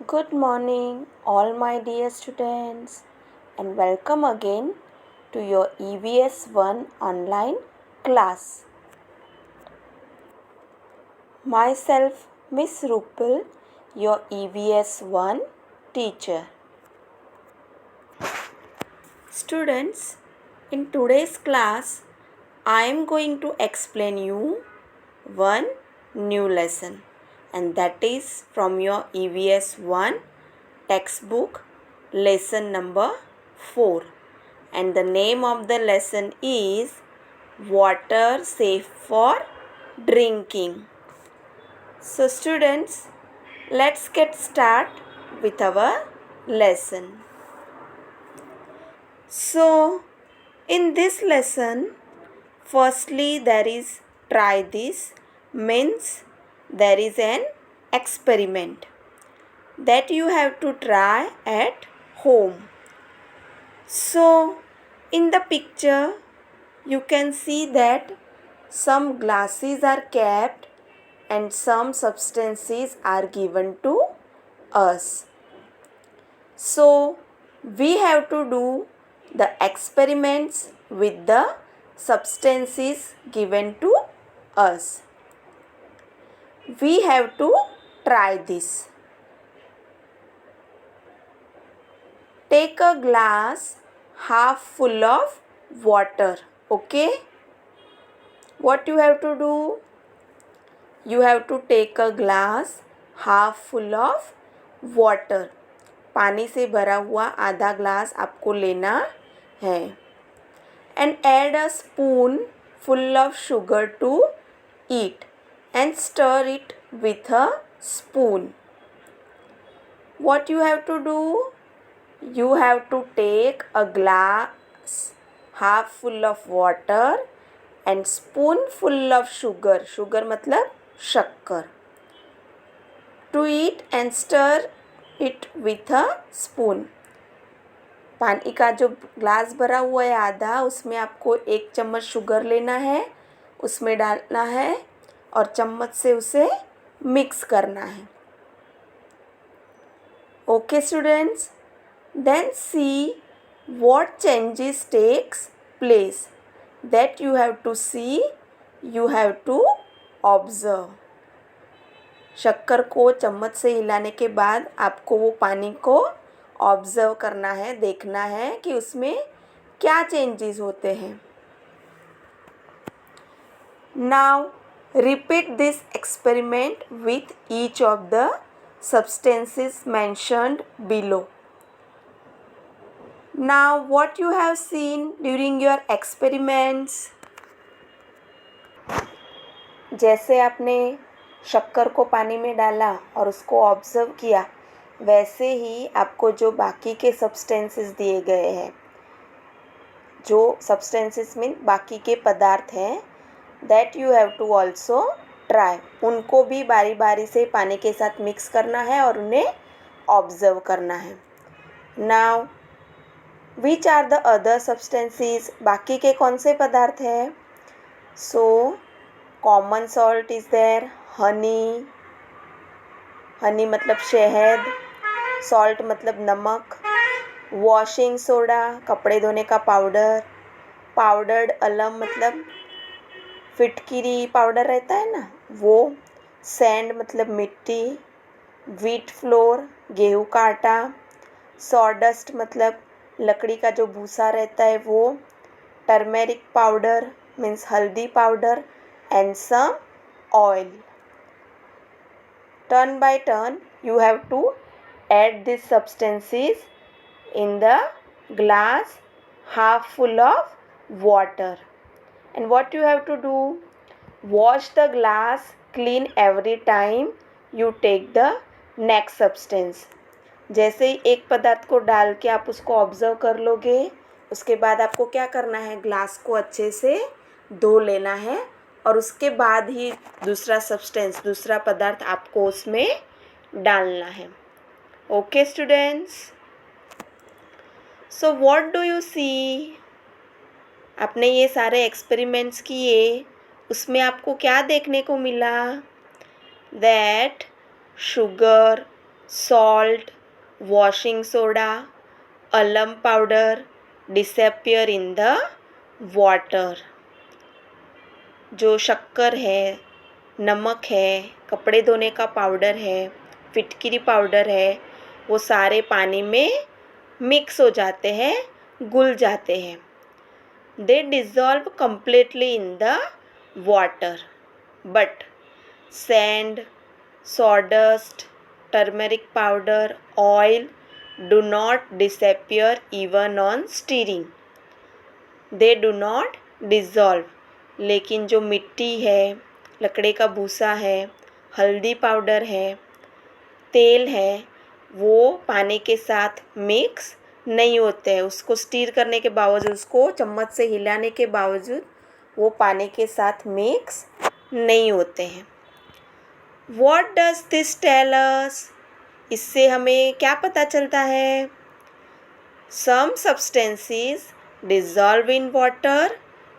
Good morning, all my dear students, and welcome again to your EVS 1 online class. Myself, Miss Rupal, your EVS 1 teacher. Students, in today's class, I am going to explain you one new lesson, and that is from your EVS 1 textbook lesson number 4, and the name of the lesson is water safe for drinking. So students, let's get start with our lesson. So in this lesson, firstly there is try this, means there is an experiment that you have to try at home. So in the picture you can see that some glasses are kept and some substances are given to us. So we have to do the experiments with the substances given to us. We have to try this. Take a glass half full of water. Okay? What you have to do? You have to take a glass half full of water. पानी से भरा हुआ आधा glass आपको लेना है. And add a spoon full of sugar to it and stir it with a spoon. What you have to do? You have to take a glass half full of water and spoon full of sugar. Sugar मतलब शक्कर. To it and stir it with a spoon. पानी का जो glass भरा हुआ है आधा, उसमें आपको 1 चम्मच शुगर लेना है, उसमें डालना है और चम्मच से उसे मिक्स करना है. Okay students, then see what changes takes place. That you have to see, you have to observe. शक्कर को चम्मच से हिलाने के बाद आपको वो पानी को ऑब्जर्व करना है, देखना है कि उसमें क्या चेंजेस होते हैं. Now repeat this experiment with each of the substances mentioned below. Now what you have seen during your experiments? जैसे आपने शक्कर को पानी में डाला और उसको ऑब्जर्व किया, वैसे ही आपको जो बाकी के सब्सटेंसेस दिए गए हैं, जो सब्सटेंसेस मीन बाकी के पदार्थ हैं, that you have to also try. उनको भी बारी बारी से पानी के साथ मिक्स करना है और उन्हें ऑब्जर्व करना है. Now which are the other substances? बाकी के कौन से पदार्थ हैं? So common salt is there, honey, honey मतलब शहद, सॉल्ट मतलब नमक, वॉशिंग सोडा कपड़े धोने का पाउडर, पाउडर्ड अलम मतलब फिटकिरी पाउडर रहता है ना वो, सैंड मतलब मिट्टी, व्हीट फ्लोर गेहूं का आटा, सॉडस्ट मतलब लकड़ी का जो भूसा रहता है वो, टर्मेरिक पाउडर मीन्स हल्दी powder, and some oil. Turn by turn you have to add these substances in the glass half full of water. And what you have to do? Wash the glass clean every time you take the next substance. जैसे ही एक पदार्थ को डाल के आप उसको observe कर लोगे, उसके बाद आपको क्या करना है? ग्लास को अच्छे से धो लेना है और उसके बाद ही दूसरा सब्सटेंस, दूसरा पदार्थ आपको उसमें डालना है. Okay students, so what do you see? आपने ये सारे एक्सपेरिमेंट्स किए, उसमें आपको क्या देखने को मिला? That sugar, salt, washing soda, alum powder disappear in the water. जो शक्कर है, नमक है, कपड़े धोने का पाउडर है, फिटकिरी पाउडर है, वो सारे पानी में मिक्स हो जाते हैं, घुल जाते हैं. They dissolve completely in the water. But sand, sawdust, turmeric powder, oil do not disappear even on stirring. They do not dissolve. लेकिन जो मिट्टी है, लकड़े का भूसा है, हल्दी पाउडर है, तेल है, वो पानी के साथ मिक्स नहीं होते हैं. उसको स्टीर करने के बावजूद, उसको चम्मच से हिलाने के बावजूद वो पानी के साथ मिक्स नहीं होते हैं. What does this tell us? इससे हमें क्या पता चलता है? Some substances dissolve in water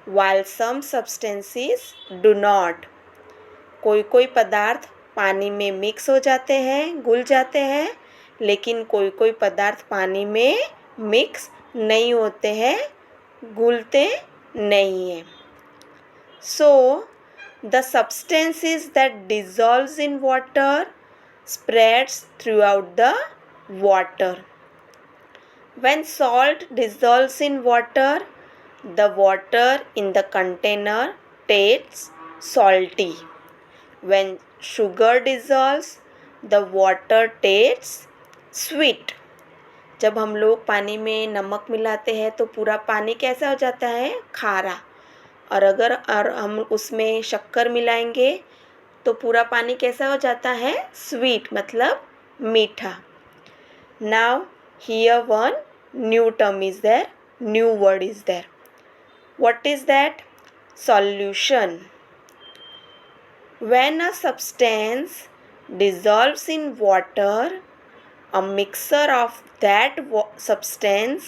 while some substances do not. कोई पदार्थ पानी में मिक्स हो जाते हैं, घुल जाते हैं, लेकिन कोई पदार्थ पानी में मिक्स नहीं होते हैं, घुलते नहीं हैं. So, the substances that dissolves in water spreads throughout the water. When salt dissolves in water, the water in the container tastes salty. When sugar dissolves, the water tastes sweet. जब हम लोग पानी में नमक मिलाते हैं तो पूरा पानी कैसा हो जाता है? खारा. और अगर हम उसमें शक्कर मिलाएंगे तो पूरा पानी कैसा हो जाता है? स्वीट, मतलब मीठा. Now here one new term is there, new word is there. What is that? Solution. When a substance dissolves in water, a mixture of that substance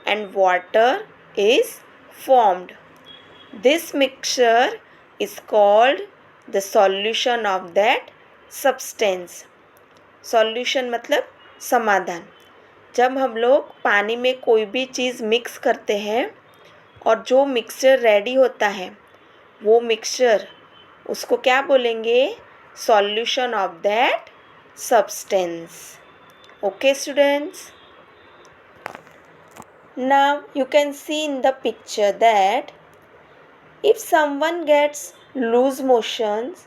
and water is formed. This mixture is called the solution of that substance. Solution मतलब समाधान. जब हम लोग पानी में कोई भी चीज़ mix करते हैं और जो मिक्सचर रेडी होता है, वो मिक्सचर, उसको क्या बोलेंगे? Solution of that substance. Okay students, now you can see in the picture that if someone gets loose motions,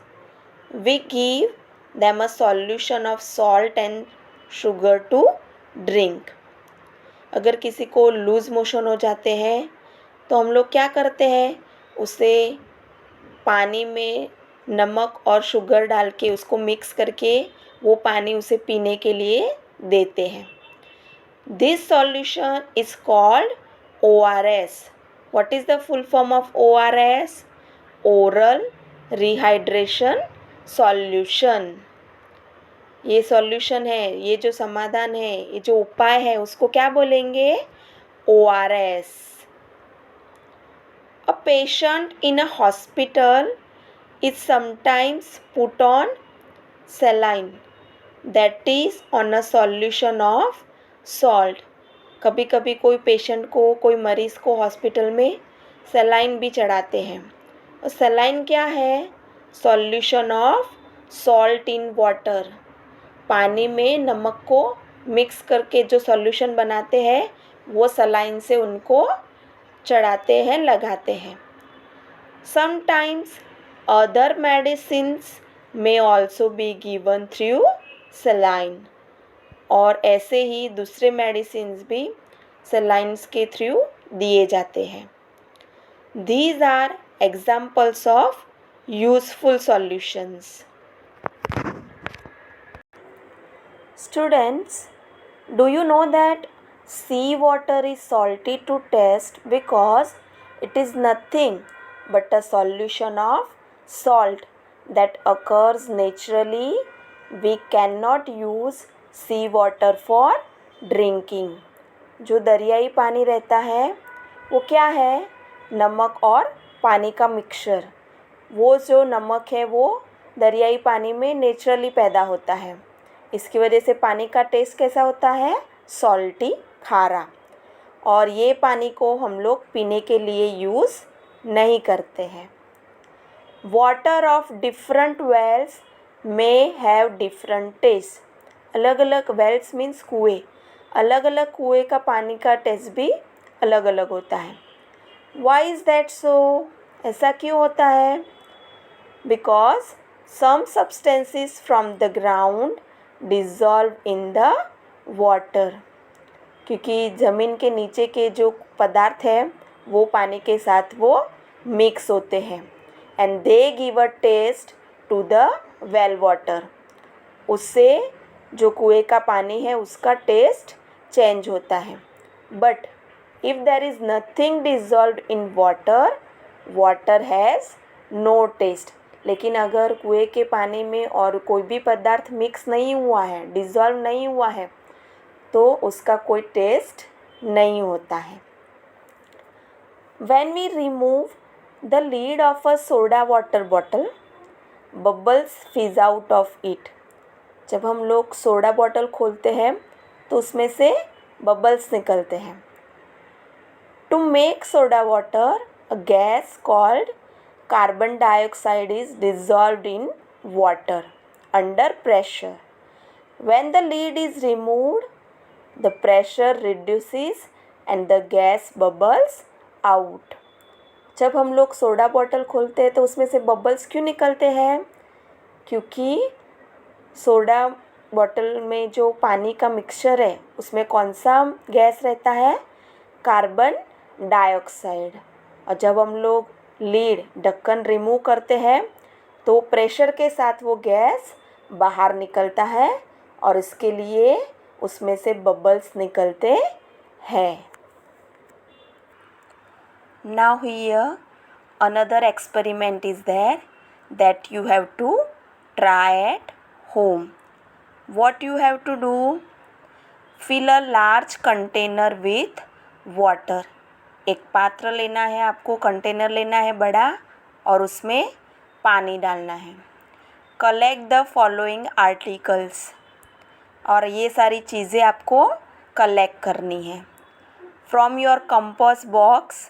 we give them a solution of salt and sugar to drink. अगर किसी को loose motion हो जाते हैं तो हम लोग क्या करते हैं? उसे पानी में नमक और शुगर डाल के उसको मिक्स करके वो पानी उसे पीने के लिए देते हैं. This solution is called ORS. What is the full form of ORS? Oral Rehydration Solution. ये सॉल्यूशन है, ये जो समाधान है, ये जो उपाय है, उसको क्या बोलेंगे? ORS. A patient in a hospital is sometimes put on saline, that is on a solution of salt. कभी कभी कोई पेशेंट को, कोई मरीज़ को हॉस्पिटल में सलाइन भी चढ़ाते हैं. और सलाइन क्या है? Solution of salt in water. पानी में नमक को मिक्स करके जो सॉल्यूशन बनाते हैं, वो सलाइन से उनको चढ़ाते हैं, लगाते हैं. Sometimes other medicines may also be given through saline. और ऐसे ही दूसरे मेडिसिन्स भी सलाइन्स के थ्रू दिए जाते हैं. These are examples of useful solutions. Students, do you know that sea water is salty to taste because it is nothing but a solution of salt that occurs naturally? We cannot use sea water for drinking. जो दरियाई पानी रहता है वो क्या है? नमक और पानी का मिक्सचर. वो जो नमक है वो दरियाई पानी में नेचुरली पैदा होता है, इसकी वजह से पानी का टेस्ट कैसा होता है? सॉल्टी, खारा। और ये पानी को हम लोग पीने के लिए यूज़ नहीं करते हैं। Water of different wells may have different taste। अलग अलग वेल्स मीन्स कुएँ, अलग अलग कुएँ का पानी का टेस्ट भी अलग अलग होता है। Why is that so? ऐसा क्यों होता है? Because some substances from the ground dissolve in the water। क्योंकि ज़मीन के नीचे के जो पदार्थ हैं वो पानी के साथ वो मिक्स होते हैं। And they give a taste to the well water। उससे जो कुएं का पानी है उसका टेस्ट चेंज होता है। But if there is nothing dissolved in water, water has no taste. लेकिन अगर कुएं के पानी में और कोई भी पदार्थ मिक्स नहीं हुआ है, डिज़ोल्व नहीं हुआ है, तो उसका कोई टेस्ट नहीं होता है। When we remove the lid of a soda water bottle, bubbles fizz out of it। जब हम लोग सोडा बॉटल खोलते हैं तो उसमें से बबल्स निकलते हैं। To make soda water, a gas called carbon dioxide is dissolved in water under pressure। When the lid is removed, the pressure reduces and the gas bubbles out। जब हम लोग सोडा बॉटल खोलते हैं तो उसमें से बबल्स क्यों निकलते हैं? क्योंकि सोडा बॉटल में जो पानी का मिक्सचर है उसमें कौन सा गैस रहता है? Carbon dioxide. और जब हम लोग लीड ढक्कन रिमूव करते हैं तो प्रेशर के साथ वो गैस बाहर निकलता है और इसके लिए उसमें से बबल्स निकलते हैं। Now here another experiment is there that you have to try at home। What you have to do? Fill a large container with water। एक पात्र लेना है आपको, कंटेनर लेना है बड़ा और उसमें पानी डालना है। Collect the following articles। और ये सारी चीज़ें आपको कलेक्ट करनी है। From your compost box।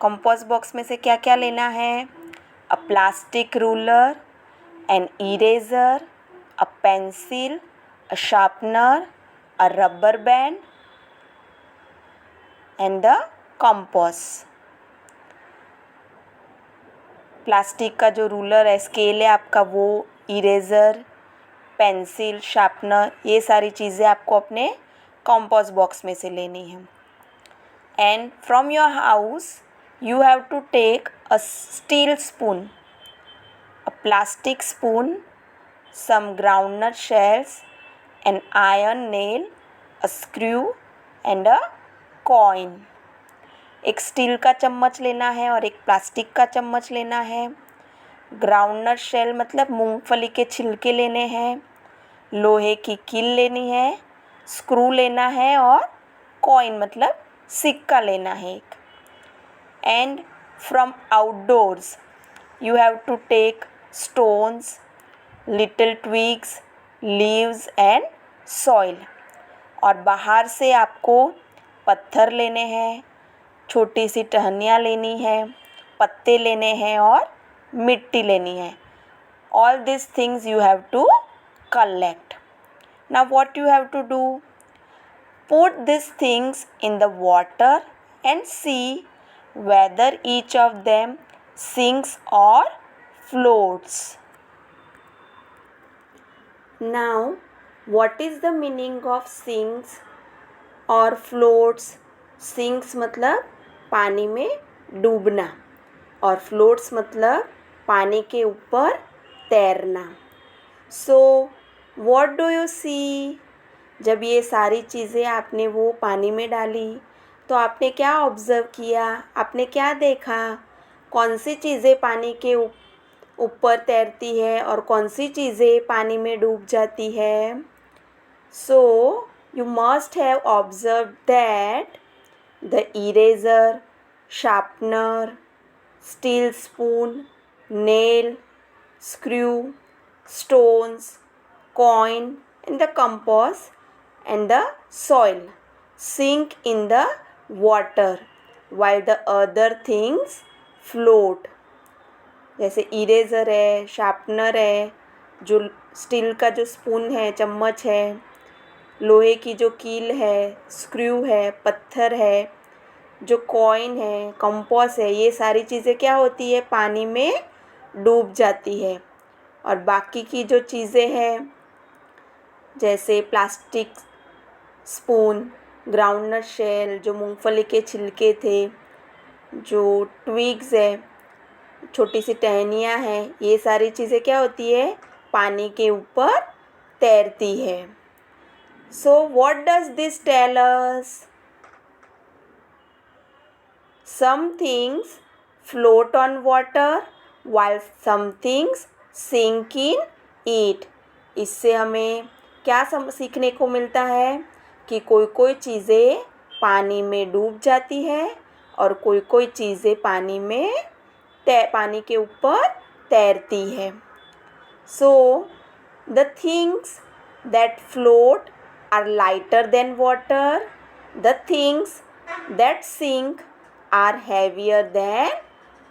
Compost box में से क्या क्या लेना है? A plastic ruler, an eraser, a pencil, a sharpener, a rubber band and the compass. Plastic का जो रूलर है, स्केल है आपका, वो इरेज़र, पेंसिल, शार्पनर, ये सारी चीज़ें आपको अपने कंपोस्ट बॉक्स में से लेनी है। And from your house you have to take a steel spoon, a plastic spoon, some groundnut shells, an iron nail, a screw and a coin। एक स्टील का चम्मच लेना है और एक प्लास्टिक का चम्मच लेना है। ग्राउंडनट शेल मतलब मूंगफली के छिलके लेने हैं। लोहे की कील लेनी है, स्क्रू लेना है और कॉइन मतलब सिक्का लेना है एक। And from outdoors you have to take stones, little twigs, leaves and soil। और बाहर से आपको पत्थर लेने हैं, छोटी सी टहनियाँ लेनी है, पत्ते लेने हैं और मिट्टी लेनी है। All these things you have to collect। Now what you have to do? Put these things in the water and see whether each of them sinks or floats। Now, what is the meaning of sinks or floats? Sinks मतलब पानी में डूबना और floats मतलब पानी के ऊपर तैरना। So, what do you see? जब ये सारी चीज़ें आपने वो पानी में डाली तो आपने क्या ऑब्ज़र्व किया? आपने क्या देखा? कौन सी चीज़ें पानी के ऊपर तैरती है और कौन सी चीज़ें पानी में डूब जाती है? So you must have observe that the eraser, sharpener, steel spoon, nail, screw, stones, coin and the compost and the soil sink in the water while the other things float. जैसे इरेज़र है, sharpener है, जो steel का जो spoon है, चम्मच है, लोहे की जो कील है, स्क्रू है, पत्थर है, जो कॉइन है, कंपास है, ये सारी चीज़ें क्या होती है, पानी में डूब जाती है। और बाकी की जो चीज़ें हैं जैसे प्लास्टिक स्पून, ग्राउंडनट शेल, जो मूंगफली के छिलके थे, जो ट्विग्स है, छोटी सी टहनियाँ हैं, ये सारी चीज़ें क्या होती है, पानी के ऊपर तैरती है। So what does this tell us? Some things float on water while some things sink in it. इससे हमें क्या सीखने को मिलता है कि कोई कोई चीज़ें पानी में डूब जाती है और कोई कोई चीज़ें पानी के ऊपर तैरती है। So the things that float are lighter than water. The things that sink are heavier than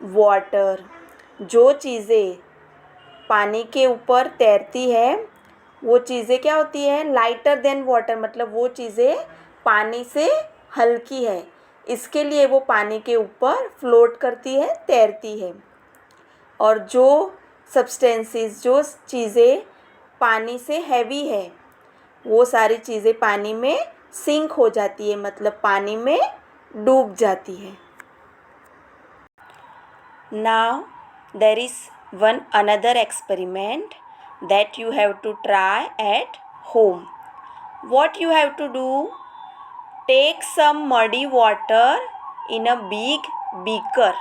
water. जो चीज़ें पानी के ऊपर तैरती है वो चीज़ें क्या होती है, लाइटर देन वाटर, मतलब वो चीज़ें पानी से हल्की है, इसके लिए वो पानी के ऊपर फ्लोट करती है, तैरती है। और जो सब्सटेंसेस, जो चीज़ें पानी से हैवी है, वो सारी चीज़ें पानी में सिंक हो जाती है, मतलब पानी में डूब जाती है। Now there is one another experiment that you have to try at home. What you have to do? Take some muddy water in a big beaker.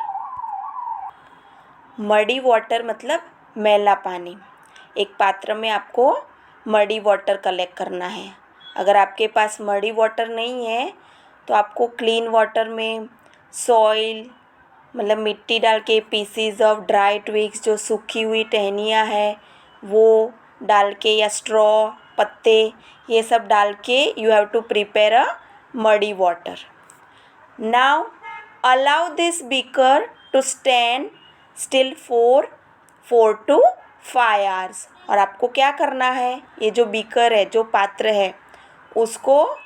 Muddy water मतलब मैला पानी। एक पात्र में आपको मडी वाटर कलेक्ट करना है। अगर आपके पास मडी वाटर नहीं है तो आपको क्लीन वाटर में सॉइल, मतलब मिट्टी डाल के, पीसीज ऑफ ड्राई ट्विग्स, जो सूखी हुई टहनियाँ है वो डाल के, या स्ट्रॉ, पत्ते, ये सब डाल के you have to prepare a muddy water. Now allow this beaker to stand still for 4 to 5 hours। और आपको क्या करना है, ये जो बीकर है, जो पात्र है, उसको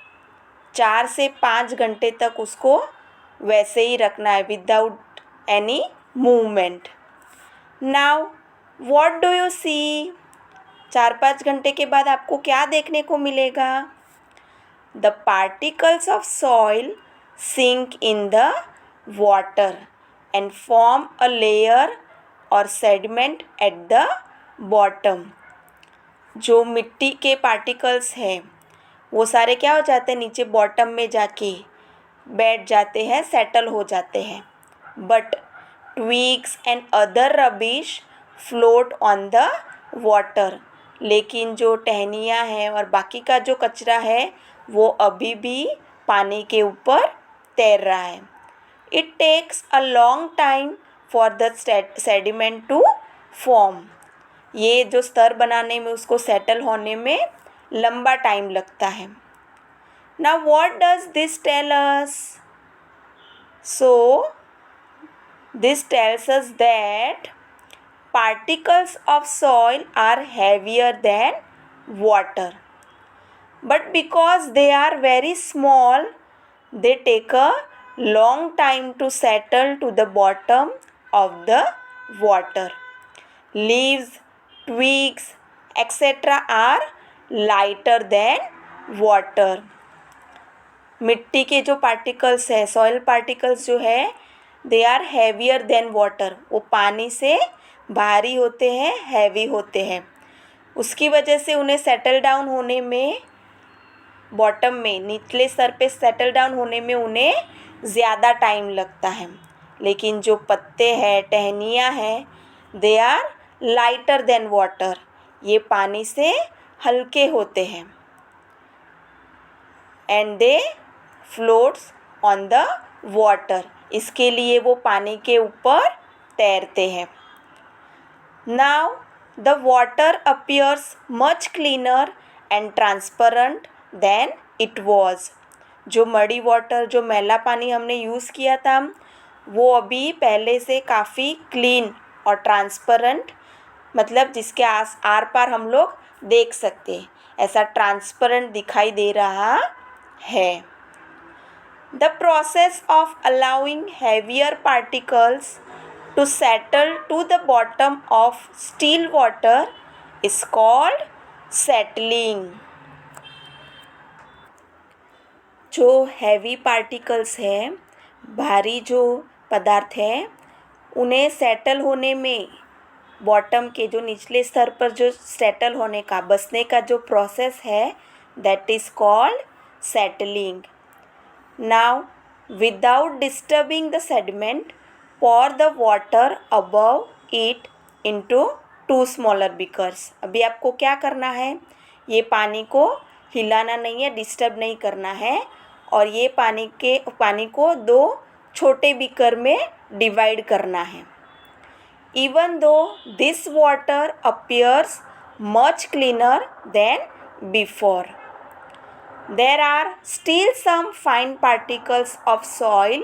4 से 5 घंटे तक उसको वैसे ही रखना है, without any movement. Now what do you see? 4-5 घंटे के बाद आपको क्या देखने को मिलेगा? The particles of soil sink in the water and form a layer और सेडिमेंट एट द बॉटम। जो मिट्टी के पार्टिकल्स हैं वो सारे क्या हो जाते हैं, नीचे बॉटम में जाके बैठ जाते हैं, सेटल हो जाते हैं। But twigs and other rubbish float on the water. लेकिन जो टहनियाँ हैं और बाकी का जो कचरा है वो अभी भी पानी के ऊपर तैर रहा है। It takes a long time for the sediment to form. ये जो स्तर बनाने में, उसको सेटल होने में लंबा टाइम लगता है। Now what does this tell us? So this tells us that particles of soil are heavier than water, but because they are very small, they take a long time to settle to the bottom of the water. Leaves, twigs, etc. are lighter than water. मिट्टी के जो particles है, soil particles जो है, they are heavier than water. वो पानी से भारी होते हैं, हैवी होते हैं। उसकी वजह से उन्हें सेटल डाउन होने में, बॉटम में, निचले स्तर पे सेटल डाउन होने में उन्हें ज़्यादा टाइम लगता है। लेकिन जो पत्ते हैं, टहनियाँ हैं, they are lighter than water. ये पानी से हल्के होते हैं। And they floats on the water. इसके लिए वो पानी के ऊपर तैरते हैं। Now the water appears much cleaner and transparent than it was. जो मडी वाटर, जो मैला पानी हमने यूज़ किया था, वो अभी पहले से काफ़ी क्लीन और ट्रांसपेरेंट, मतलब जिसके आर पार हम लोग देख सकते हैं, ऐसा ट्रांसपेरेंट दिखाई दे रहा है. The process of allowing heavier particles to settle to the bottom of still water is called settling. जो हैवी पार्टिकल्स हैं, भारी जो पदार्थ हैं, उन्हें सेटल होने में, बॉटम के जो निचले स्तर पर जो सेटल होने का, बसने का जो प्रोसेस है, that is called settling. Now without disturbing the sediment, pour the water above it into 2 smaller beakers. अभी आपको क्या करना है, ये पानी को हिलाना नहीं है, डिस्टर्ब नहीं करना है, और ये पानी को 2 छोटे बीकर में डिवाइड करना है. Even though this water appears much cleaner than before, there are still some fine particles of soil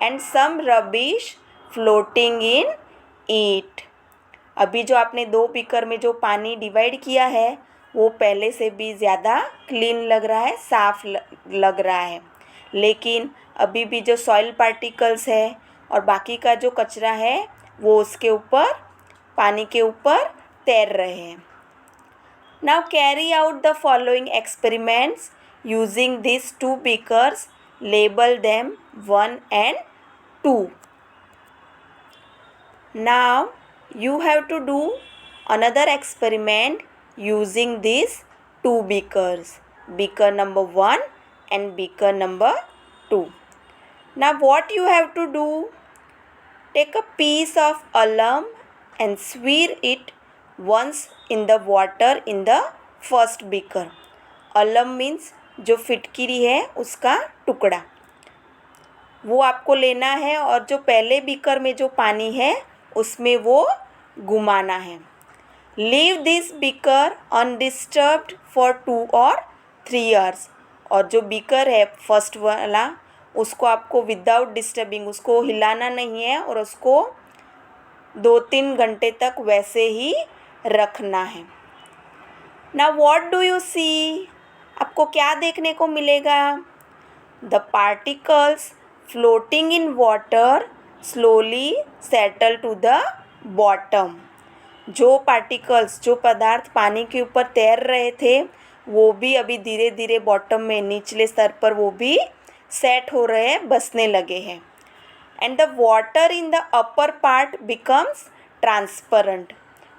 and some rubbish floating in it. अभी जो आपने 2 बीकर में जो पानी डिवाइड किया है, वो पहले से भी ज़्यादा क्लीन लग रहा है, साफ लग रहा है, लेकिन अभी भी जो सॉइल पार्टिकल्स है और बाकी का जो कचरा है, वो उसके ऊपर, पानी के ऊपर तैर रहे हैं. Now carry out the following experiments using these 2 beakers. Label them 1 and 2. Now you have to do another experiment using these 2 beakers, beaker number 1 and beaker number 2. Now what you have to do, take a piece of alum and smear it once in the water in the first beaker. alum means जो फिटकिरी है उसका टुकड़ा, वो आपको लेना है और जो पहले बीकर में जो पानी है उसमें वो घुमाना है. Leave this beaker undisturbed for 2 or 3 hours. और जो बीकर है फर्स्ट वाला, उसको आपको विदाउट डिस्टर्बिंग, उसको हिलाना नहीं है और उसको 2-3 घंटे तक वैसे ही रखना है. Now what do you see, आपको क्या देखने को मिलेगा? The particles floating in water slowly settle to the bottom. जो पार्टिकल्स, जो पदार्थ पानी के ऊपर तैर रहे थे, वो भी अभी धीरे धीरे बॉटम में, निचले स्तर पर वो भी सेट हो रहे हैं, बसने लगे हैं. And the water in the upper part becomes transparent.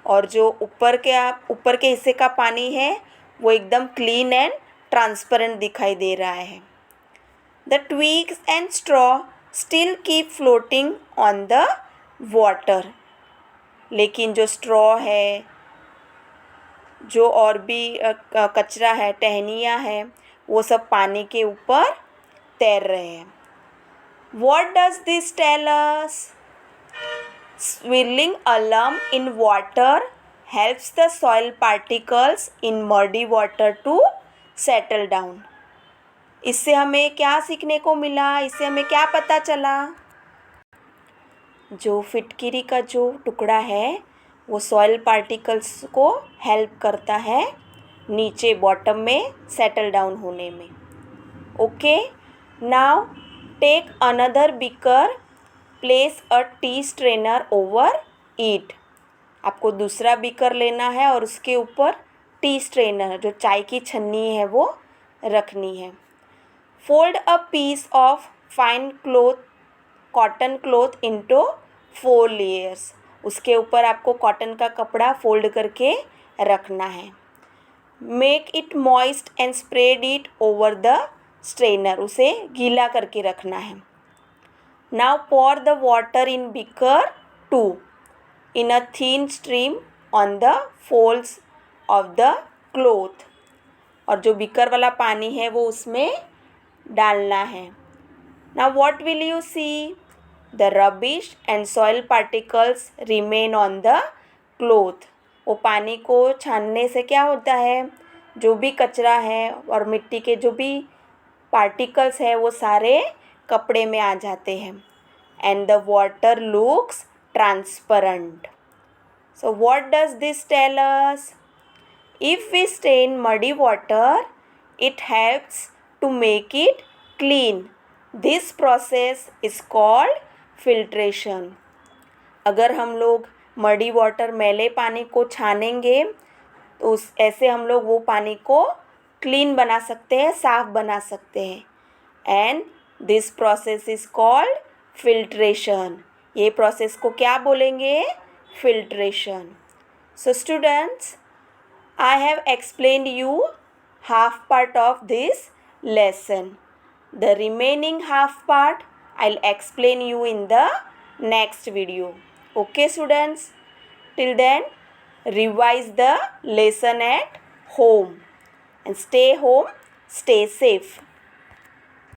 और जो ऊपर के हिस्से का पानी है, वो एकदम क्लीन एंड ट्रांसपेरेंट दिखाई दे रहा है. The twigs and straw still keep floating on the water. लेकिन जो स्ट्रॉ है, जो और भी कचरा है, टहनियाँ हैं, वो सब पानी के ऊपर तैर रहे हैं. What does this tell us? Swirling alum in water helps the soil particles in muddy water to settle down. इससे हमें क्या सीखने को मिला? इससे हमें क्या पता चला? जो फिटकिरी का जो टुकड़ा है, वो सॉइल पार्टिकल्स को हेल्प करता है नीचे बॉटम में सेटल डाउन होने में. Okay, now take another beaker, place a tea strainer over it. आपको दूसरा बीकर लेना है और उसके ऊपर टी स्ट्रेनर, जो चाय की छन्नी है, वो रखनी है. Fold a piece of fine cotton cloth into 4 layers. उसके ऊपर आपको कॉटन का कपड़ा फोल्ड करके रखना है. Make it moist and spread it over the strainer. उसे गीला करके रखना है. Now pour the water in beaker 2 in a thin stream on the folds of the cloth. और जो बीकर वाला पानी है वो उसमें डालना है. Now what will you see? The rubbish and soil particles remain on the cloth. वो पानी को छानने से क्या होता है, जो भी कचरा है और मिट्टी के जो भी पार्टिकल्स है वो सारे कपड़े में आ जाते हैं. And the water looks transparent. So what does this tell us? If we stain muddy water, it helps to make it clean. This process is called filtration. अगर हम लोग मडी वाटर मैले पानी को छानेंगे तो उस ऐसे हम लोग वो पानी को क्लीन बना सकते हैं, साफ बना सकते हैं. And this process is called filtration. ये प्रोसेस को क्या बोलेंगे? Filtration. So students, I have explained you half part of this lesson. The remaining half part I'll explain you in the next video. Okay students? Till then, revise the lesson at home and stay home, stay safe.